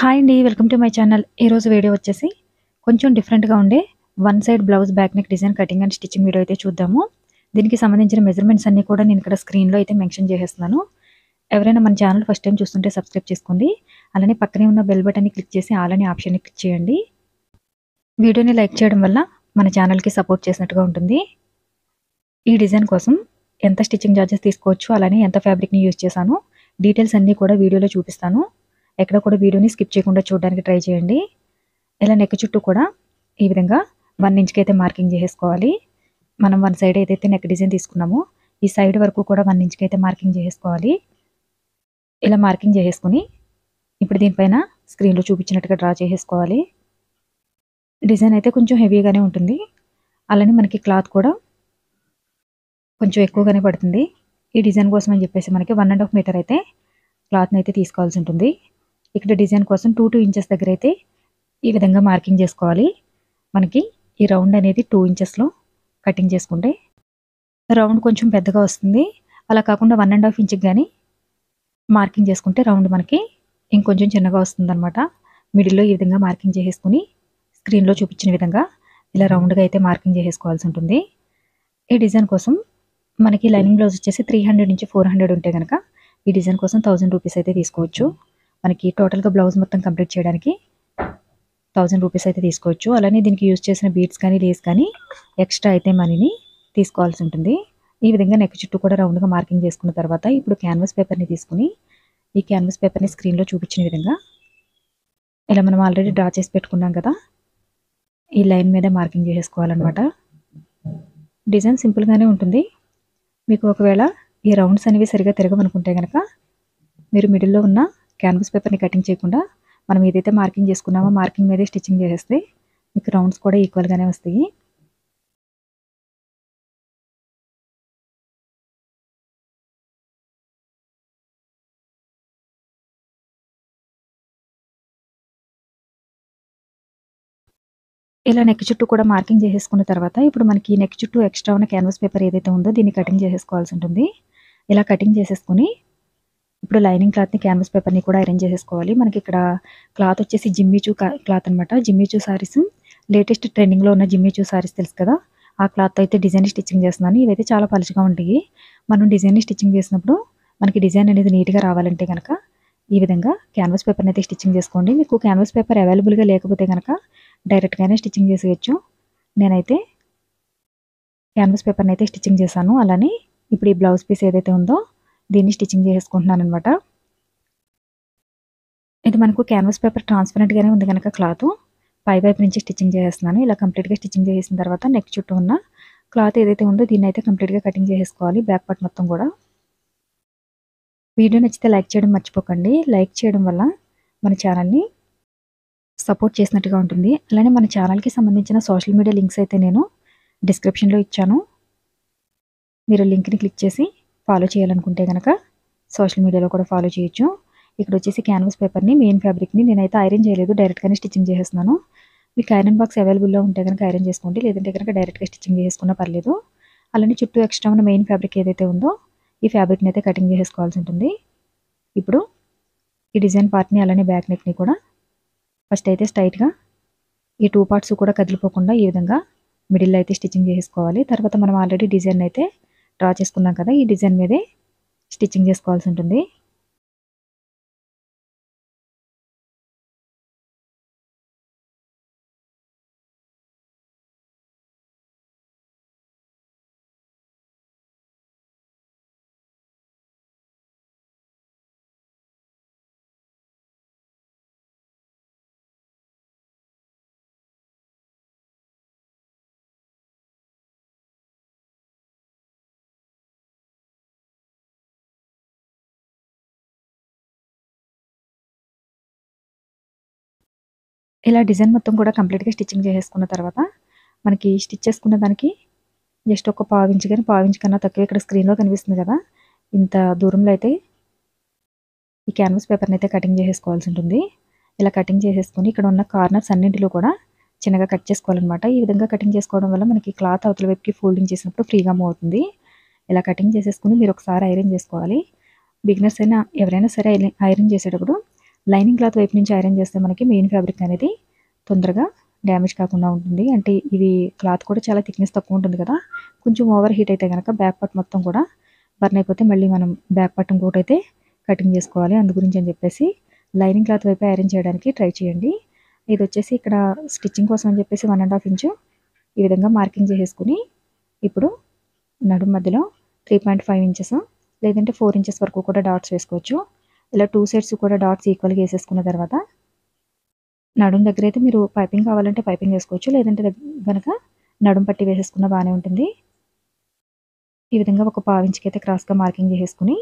Hi అండి. Welcome to my channel. ఈరోజు video వచ్చేసి కొంచెం డిఫరెంట్‌గా ఉండే one side blouse back neck design cutting and stitching video అయితే చూద్దాము. దీనికి సంబంధించిన మెజర్‌మెంట్స్ అన్నీ కూడా నేను ఇక్కడ స్క్రీన్‌లో అయితే మెన్షన్ చేసేస్తున్నాను. ఎవరైనా మన ఛానల్ ఫస్ట్ టైం చూస్తుంటే సబ్స్క్రైబ్ చేసుకోండి. అలానే పక్కనే ఉన్న బెల్ బటన్‌ని క్లిక్ చేసి ఆల్ అనే ఆప్షన్‌ని క్లిక్ చేయండి. వీడియోని లైక్ చేయడం వల్ల మన ఛానల్‌కి సపోర్ట్ చేసినట్టుగా ఉంటుంది. ఈ డిజైన్ కోసం ఎంత స్టిచ్చింగ్ చార్జెస్ తీసుకోవచ్చు, అలానే ఎంత ఫ్యాబ్రిక్‌ని యూజ్ చేశాను, డీటెయిల్స్ అన్నీ కూడా వీడియోలో చూపిస్తాను. ఎక్కడ కూడా వీడియోని స్కిప్ చేయకుండా చూడడానికి ట్రై చేయండి. ఇలా నెక్ చుట్టూ కూడా ఈ విధంగా 1 ఇంచ్‌కి అయితే మార్కింగ్ చేసేసుకోవాలి. మనం వన్ సైడ్ ఏదైతే నెక్ డిజైన్ తీసుకున్నామో ఈ సైడ్ వరకు కూడా 1 ఇంచ్‌కి అయితే మార్కింగ్ చేసేసుకోవాలి. ఇలా మార్కింగ్ చేసేసుకొని ఇప్పుడు దీనిపైన స్క్రీన్‌లో చూపించినట్టుగా డ్రా చేసేసుకోవాలి. డిజైన్ అయితే కొంచెం హెవీగానే ఉంటుంది. అలానే మనకి క్లాత్ కూడా కొంచెం ఎక్కువగానే పడుతుంది. ఈ డిజైన్ కోసం అని చెప్పేసి మనకి 1.5 మీటర్ అయితే క్లాత్‌ని అయితే తీసుకోవాల్సి ఉంటుంది. ఇక్కడ డిజైన్ కోసం 2 ఇంచెస్ దగ్గర అయితే ఈ విధంగా మార్కింగ్ చేసుకోవాలి. మనకి ఈ రౌండ్ అనేది 2 ఇంచెస్‌లో కటింగ్ చేసుకుంటే రౌండ్ కొంచెం పెద్దగా వస్తుంది. అలా కాకుండా 1.5 ఇంచ్‌కి గాని మార్కింగ్ చేసుకుంటే రౌండ్ మనకి ఇంకొంచెం చిన్నగా వస్తుందన్నమాట. మిడిల్‌లో ఈ విధంగా మార్కింగ్ చేసేసుకొని స్క్రీన్‌లో చూపించిన విధంగా ఇలా రౌండ్‌గా అయితే మార్కింగ్ చేసేసుకోవాల్సి ఉంటుంది. ఈ డిజైన్ కోసం మనకి లైనింగ్ బ్లౌజ్ వచ్చేసి 300 నుంచి 400 ఉంటే గనక ఈ డిజైన్ కోసం 1000 రూపీస్ అయితే తీసుకోవచ్చు. మనకి టోటల్‌గా బ్లౌజ్ మొత్తం కంప్లీట్ చేయడానికి 1000 రూపీస్ అయితే తీసుకోవచ్చు. అలానే దీనికి యూజ్ చేసిన బీడ్స్ కానీ, లేస్ కానీ ఎక్స్ట్రా అయితే మనీని తీసుకోవాల్సి ఉంటుంది. ఈ విధంగా నెక్ చుట్టూ కూడా రౌండ్‌గా మార్కింగ్ చేసుకున్న తర్వాత ఇప్పుడు క్యాన్వాస్ పేపర్‌ని తీసుకొని ఈ క్యాన్వాస్ పేపర్‌ని స్క్రీన్‌లో చూపించిన విధంగా ఇలా మనం ఆల్రెడీ డ్రా చేసి పెట్టుకున్నాం కదా, ఈ లైన్ మీద మార్కింగ్ చేసేసుకోవాలన్నమాట. డిజైన్ సింపుల్‌గానే ఉంటుంది. మీకు ఒకవేళ ఈ రౌండ్స్ అనేవి సరిగ్గా తిరగవనుకుంటే గనక మీరు మిడిల్‌లో ఉన్న క్యాన్వాస్ పేపర్‌ని కటింగ్ చేయకుండా మనం ఏదైతే మార్కింగ్ చేసుకున్నామో మార్కింగ్ మీదే స్టిచ్చింగ్ చేసేస్తే మీకు రౌండ్స్ కూడా ఈక్వల్‌గానే వస్తాయి. ఇలా నెక్ చుట్టూ కూడా మార్కింగ్ చేసేసుకున్న తర్వాత ఇప్పుడు మనకి నెక్ చుట్టూ ఎక్స్ట్రా ఉన్న క్యాన్వాస్ పేపర్ ఏదైతే ఉందో దీన్ని కటింగ్ చేసేసుకోవాల్సి ఉంటుంది. ఇలా కటింగ్ చేసేసుకొని ఇప్పుడు లైనింగ్ క్లాత్‌ని క్యాన్వాస్ పేపర్‌ని కూడా అరేంజ్ చేసేసుకోవాలి. మనకి ఇక్కడ క్లాత్ వచ్చేసి జిమ్మిచూ క్లాత్ అనమాట. జిమ్మిచూ సారీస్ లేటెస్ట్ ట్రెండింగ్‌లో ఉన్న జిమ్మిచూ సారీస్ తెలుసు కదా, ఆ క్లాత్‌తో అయితే డిజైన్ స్టిచ్చింగ్ చేస్తున్నాను. ఇవైతే చాలా పలుచగా ఉంటాయి. మనం డిజైన్ స్టిచ్చింగ్ చేసినప్పుడు మనకి డిజైన్ అనేది నీట్‌గా రావాలంటే గనక ఈ విధంగా క్యాన్వాస్ పేపర్‌ని అయితే స్టిచ్చింగ్ చేసుకోండి. మీకు క్యాన్వాస్ పేపర్ అవైలబుల్‌గా లేకపోతే గనక డైరెక్ట్‌గానే స్టిచ్చింగ్ చేసేయొచ్చు. నేనైతే క్యాన్వాస్ పేపర్‌ని అయితే స్టిచ్చింగ్ చేశాను. అలానే ఇప్పుడు ఈ బ్లౌజ్ పీస్ ఏదైతే ఉందో దీన్ని స్టిచ్చింగ్ చేసేసుకుంటున్నాను అనమాట. ఇది మనకు క్యాన్వాస్ పేపర్ ట్రాన్స్పరెంట్‌గానే ఉంది కనుక క్లాత్ పై వైపు నుంచి స్టిచ్చింగ్ చేసేస్తున్నాను. ఇలా కంప్లీట్‌గా స్టిచ్చింగ్ చేసేసిన తర్వాత నెక్ చుట్టూ ఉన్న క్లాత్ ఏదైతే ఉందో దీన్ని అయితే కంప్లీట్‌గా కటింగ్ చేసేసుకోవాలి. బ్యాక్ పార్ట్ మొత్తం కూడా. వీడియో నచ్చితే లైక్ చేయడం మర్చిపోకండి. లైక్ చేయడం వల్ల మన ఛానల్‌ని సపోర్ట్ చేసినట్టుగా ఉంటుంది. అలానే మన ఛానల్‌కి సంబంధించిన సోషల్ మీడియా లింక్స్ అయితే నేను డిస్క్రిప్షన్‌లో ఇచ్చాను. మీరు లింక్‌ని క్లిక్ చేసి ఫాలో చేయాలనుకుంటే గనక సోషల్ మీడియాలో కూడా ఫాలో చేయొచ్చు. ఇక్కడ వచ్చేసి క్యాన్వాస్ పేపర్‌ని మెయిన్ ఫ్యాబ్రిక్‌ని నేనైతే ఐరన్ చేయలేదు. డైరెక్ట్‌గానే స్టిచ్చింగ్ చేసేస్తున్నాను. మీకు ఐరన్ బాక్స్ అవైలబుల్‌లో ఉంటే గనక ఐరన్ చేసుకోండి. లేదంటే గనక డైరెక్ట్‌గా స్టిచ్చింగ్ చేసుకున్నా పర్లేదు. అలానే చుట్టూ ఎక్స్ట్రా ఉన్న మెయిన్ ఫ్యాబ్రిక్ ఏదైతే ఉందో ఈ ఫ్యాబ్రిక్‌ని అయితే కటింగ్ చేసేసుకోవాల్సి ఉంటుంది. ఇప్పుడు ఈ డిజైన్ పార్ట్‌ని అలానే బ్యాక్ నెక్‌ని కూడా ఫస్ట్ అయితే స్ట్రైట్‌గా ఈ 2 పార్ట్స్ కూడా కదిలిపోకుండా ఈ విధంగా మిడిల్‌లో అయితే స్టిచ్చింగ్ చేసేసుకోవాలి. తర్వాత మనం ఆల్రెడీ డిజైన్ అయితే డ్రా చేసుకున్నాం కదా, ఈ డిజైన్ మీదే స్టిచ్చింగ్ చేసుకోవాల్సి ఉంటుంది. ఇలా డిజైన్ మొత్తం కూడా కంప్లీట్‌గా స్టిచ్చింగ్ చేసేసుకున్న తర్వాత మనకి స్టిచ్ చేసుకున్న దానికి జస్ట్ ఒక పావించు గాని, పావించు కన్నా తక్కువ ఇక్కడ స్క్రీన్‌లో కనిపిస్తుంది కదా, ఇంత దూరంలో అయితే ఈ క్యాన్వాస్ పేపర్‌ని అయితే కటింగ్ చేసేసుకోవాల్సి ఉంటుంది. ఇలా కటింగ్ చేసేసుకొని ఇక్కడ ఉన్న కార్నర్స్ అన్నింటిలో కూడా చిన్నగా కట్ చేసుకోవాలన్నమాట. ఈ విధంగా కటింగ్ చేసుకోవడం వల్ల మనకి క్లాత్ అవతల వైపుకి ఫోల్డింగ్ చేసినప్పుడు ఫ్రీగా మూవ్ అవుతుంది. ఇలా కటింగ్ చేసేసుకొని మీరు ఒకసారి ఐరన్ చేసుకోవాలి. బిగినర్స్ అయినా ఎవరైనా సరే ఐరన్ చేసేటప్పుడు లైనింగ్ క్లాత్ వైపు నుంచి ఐరన్ చేస్తే మనకి మెయిన్ ఫ్యాబ్రిక్ అనేది తొందరగా డ్యామేజ్ కాకుండా ఉంటుంది. అంటే ఇవి క్లాత్ కూడా చాలా థిక్నెస్ తక్కువ ఉంటుంది కదా, కొంచెం ఓవర్ హీట్ అయితే కనుక బ్యాక్ పార్ట్ మొత్తం కూడా బర్న్ అయిపోతే మళ్ళీ మనం బ్యాక్ పార్ట్ ఇంకోటైతే కటింగ్ చేసుకోవాలి. అందు గురించి అని చెప్పేసి లైనింగ్ క్లాత్ వైపు ఐరన్ చేయడానికి ట్రై చేయండి. ఇది వచ్చేసి ఇక్కడ స్టిచ్చింగ్ కోసం అని చెప్పేసి 1.5 ఇంచు ఈ విధంగా మార్కింగ్ చేసేసుకుని ఇప్పుడు నడుం మధ్యలో 3.5 ఇంచెస్ లేదంటే 4 ఇంచెస్ వరకు కూడా డాట్స్ వేసుకోవచ్చు. ఇలా 2 సైడ్స్ కూడా డాట్స్ ఈక్వల్గా వేసేసుకున్న తర్వాత నడుం దగ్గర అయితే మీరు పైపింగ్ కావాలంటే పైపింగ్ వేసుకోవచ్చు, లేదంటే కనుక నడుం పట్టి వేసేసుకున్న బాగానే ఉంటుంది. ఈ విధంగా ఒక 1/2 ఇంచుకి అయితే క్రాస్గా మార్కింగ్ చేసేసుకుని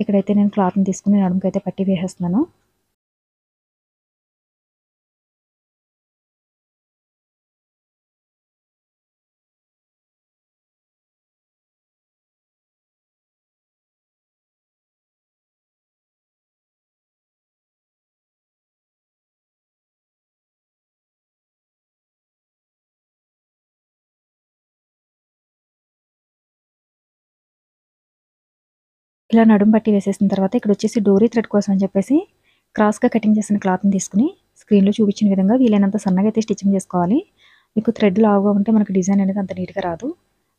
ఇక్కడైతే నేను క్లాత్ని తీసుకుని నడుముకి అయితే పట్టి వేసేస్తున్నాను. ఇలా నడుము పట్టి వేసేసిన తర్వాత ఇక్కడ వచ్చేసి డోరీ థ్రెడ్ కోసం అని చెప్పేసి క్రాస్గా కటింగ్ చేసిన క్లాత్ని తీసుకుని స్క్రీన్లో చూపించిన విధంగా వీలైనంత సన్నగా అయితే స్టిచ్చింగ్ చేసుకోవాలి. మీకు థ్రెడ్ లావుగా ఉంటే మనకు డిజైన్ అనేది అంత నీట్గా రాదు.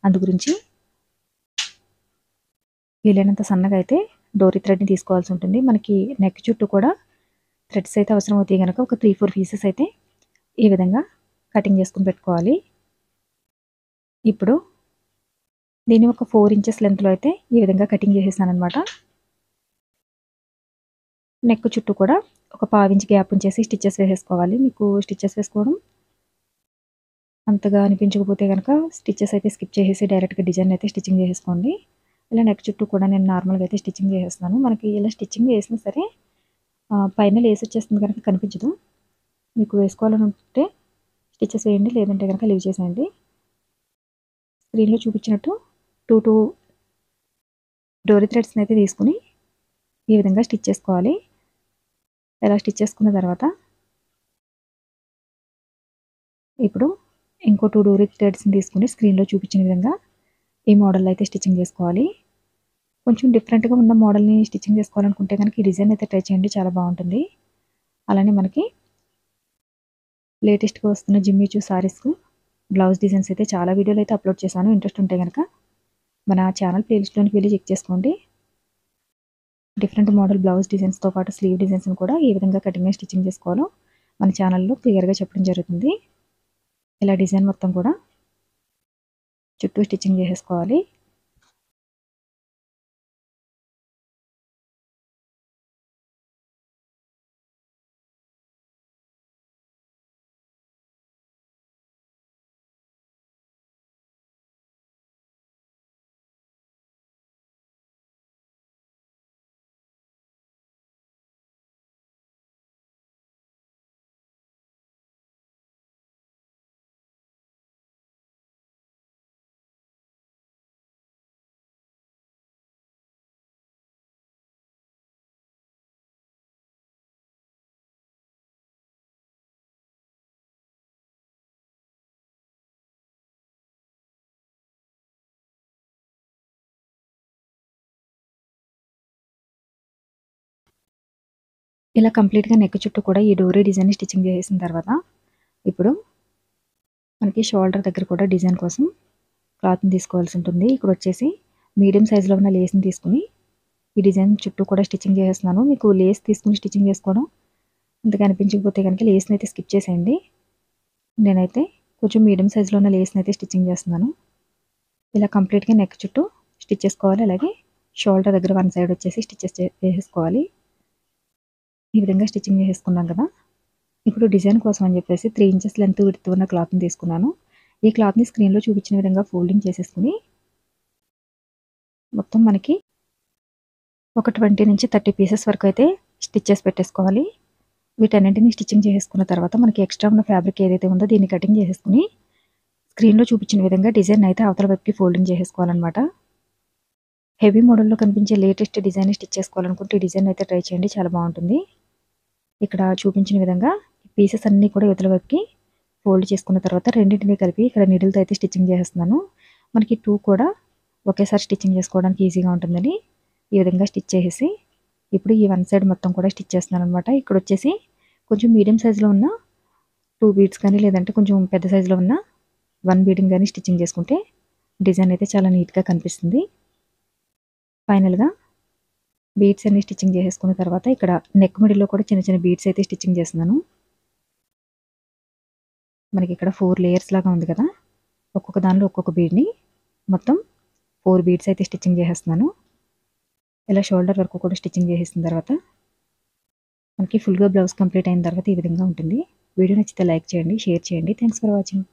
అందు గురించి వీలైనంత సన్నగా అయితే డోరీ థ్రెడ్ని తీసుకోవాల్సి ఉంటుంది. మనకి నెక్ చుట్టూ కూడా థ్రెడ్స్ అయితే అవసరం అవుతాయి కనుక ఒక 3-4 పీసెస్ అయితే ఈ విధంగా కటింగ్ చేసుకుని పెట్టుకోవాలి. ఇప్పుడు దీన్ని ఒక 4 ఇంచెస్ లెంత్లో అయితే ఈ విధంగా కటింగ్ చేసేసాను అనమాట. నెక్ చుట్టూ కూడా ఒక 1/2 ఇంచ్ గ్యాప్ ఉంచేసి స్టిచ్చెస్ వేసేసుకోవాలి. మీకు స్టిచ్చెస్ వేసుకోవడం అంతగా అనిపించకపోతే కనుక స్టిచ్చెస్ అయితే స్కిప్ చేసేసి డైరెక్ట్గా డిజైన్ అయితే స్టిచ్చింగ్ చేసేసుకోండి. ఇలా నెక్ చుట్టూ కూడా నేను నార్మల్గా అయితే స్టిచ్చింగ్ చేసేస్తున్నాను. మనకి ఇలా స్టిచ్చింగ్ వేసినా సరే పైన లేస్ వచ్చేస్తుంది కనుక కనిపించదు. మీకు వేసుకోవాలని ఉంటే స్టిచ్చెస్ వేయండి, లేదంటే కనుక లీవ్ చేసేయండి. స్క్రీన్లో చూపించినట్టు 2 డోరీ థ్రెడ్స్ని అయితే తీసుకుని ఈ విధంగా స్టిచ్ చేసుకోవాలి. ఇలా స్టిచ్ చేసుకున్న తర్వాత ఇప్పుడు ఇంకో 2 డోరీ థ్రెడ్స్ని తీసుకుని స్క్రీన్లో చూపించిన విధంగా ఈ మోడల్లో అయితే స్టిచ్చింగ్ చేసుకోవాలి. కొంచెం డిఫరెంట్గా ఉన్న మోడల్ని స్టిచ్చింగ్ చేసుకోవాలనుకుంటే కనుక ఈ డిజైన్ అయితే ట్రై చేయండి, చాలా బాగుంటుంది. అలానే మనకి లేటెస్ట్గా వస్తున్న జిమ్మిచూ సారీస్కు బ్లౌజ్ డిజైన్స్ అయితే చాలా వీడియోలు అయితే అప్లోడ్ చేశాను. ఇంట్రెస్ట్ ఉంటే కనుక మన ఛానల్ ప్లేలిస్ట్లోనికి వెళ్ళి చెక్ చేసుకోండి. డిఫరెంట్ మోడల్ బ్లౌజ్ డిజైన్స్తో పాటు స్లీవ్ డిజైన్స్ని కూడా ఏ విధంగా కటింగ్ స్టిచ్చింగ్ చేసుకోవాలో మన ఛానల్లో క్లియర్గా చెప్పడం జరుగుతుంది. ఇలా డిజైన్ మొత్తం కూడా చుట్టూ స్టిచ్చింగ్ చేసేసుకోవాలి. ఇలా కంప్లీట్గా నెక్ చుట్టూ కూడా ఈ డోరీ డిజైన్ స్టిచ్చింగ్ చేసిన తర్వాత ఇప్పుడు మనకి షోల్డర్ దగ్గర కూడా డిజైన్ కోసం క్లాత్ని తీసుకోవాల్సి ఉంటుంది. ఇక్కడ వచ్చేసి మీడియం సైజులో ఉన్న లేస్ని తీసుకుని ఈ డిజైన్ చుట్టూ కూడా స్టిచ్చింగ్ చేసేస్తున్నాను. మీకు లేస్ తీసుకుని స్టిచ్చింగ్ చేసుకోవడం అంతగా అనిపించకపోతే కనుక లేస్ని అయితే స్కిప్ చేసేయండి. నేనైతే కొంచెం మీడియం సైజులో ఉన్న లేస్ని అయితే స్టిచ్చింగ్ చేస్తున్నాను. ఇలా కంప్లీట్గా నెక్ చుట్టూ స్టిచ్ చేసుకోవాలి. అలాగే షోల్డర్ దగ్గర వన్ సైడ్ వచ్చేసి స్టిచ్చెస్ వేసేసుకోవాలి. ఈ విధంగా స్టిచ్చింగ్ చేసేసుకున్నాం కదా. ఇప్పుడు డిజైన్ కోసం అని చెప్పేసి 3 ఇంచెస్ లెంత్ విడ్త్ ఉన్న క్లాత్ని తీసుకున్నాను. ఈ క్లాత్ని స్క్రీన్లో చూపించిన విధంగా ఫోల్డింగ్ చేసేసుకుని మొత్తం మనకి ఒక 20 నుంచి 30 పీసెస్ వరకు అయితే స్టిచ్చెస్ పెట్టేసుకోవాలి. వీటన్నింటినీ స్టిచ్చింగ్ చేసుకున్న తర్వాత మనకి ఎక్స్ట్రా ఉన్న ఫ్యాబ్రిక్ ఏదైతే ఉందో దీన్ని కటింగ్ చేసేసుకుని స్క్రీన్లో చూపించిన విధంగా డిజైన్ అయితే అవతల వైపుకి ఫోల్డింగ్ చేసేసుకోవాలన్నమాట. హెవీ మోడల్లో కనిపించే లేటెస్ట్ డిజైన్ స్టిచ్ చేసుకోవాలనుకుంటే ఈ డిజైన్ అయితే ట్రై చేయండి, చాలా బాగుంటుంది. ఇక్కడ చూపించిన విధంగా పీసెస్ అన్నీ కూడా యువతల వైపుకి ఫోల్డ్ చేసుకున్న తర్వాత రెండింటిని కలిపి ఇక్కడ నీడిల్తో అయితే స్టిచ్చింగ్ చేసేస్తున్నాను. మనకి 2 కూడా ఒకేసారి స్టిచ్చింగ్ చేసుకోవడానికి ఈజీగా ఉంటుందని ఈ విధంగా స్టిచ్ చేసేసి ఇప్పుడు ఈ వన్ సైడ్ మొత్తం కూడా స్టిచ్ చేస్తున్నాను అనమాట. ఇక్కడ వచ్చేసి కొంచెం మీడియం సైజులో ఉన్న 2 బీడ్స్ కానీ లేదంటే కొంచెం పెద్ద సైజులో ఉన్న 1 బీడింగ్ కానీ స్టిచ్చింగ్ చేసుకుంటే డిజైన్ అయితే చాలా నీట్గా కనిపిస్తుంది. ఫైనల్గా బీడ్స్ అన్ని స్టిచ్చింగ్ చేసేసుకున్న తర్వాత ఇక్కడ నెక్ మిడిల్లో కూడా చిన్న చిన్న బీడ్స్ అయితే స్టిచ్చింగ్ చేస్తున్నాను. మనకి ఇక్కడ 4 లేయర్స్ లాగా ఉంది కదా, ఒక్కొక్క దానిలో ఒక్కొక్క బీడ్ని మొత్తం 4 బీడ్స్ అయితే స్టిచ్చింగ్ చేసేస్తున్నాను. ఇలా షోల్డర్ వరకు కూడా స్టిచ్చింగ్ చేసేసిన తర్వాత మనకి ఫుల్గా బ్లౌజ్ కంప్లీట్ అయిన తర్వాత ఈ విధంగా ఉంటుంది. వీడియో నచ్చితే లైక్ చేయండి, షేర్ చేయండి. Thanks for watching.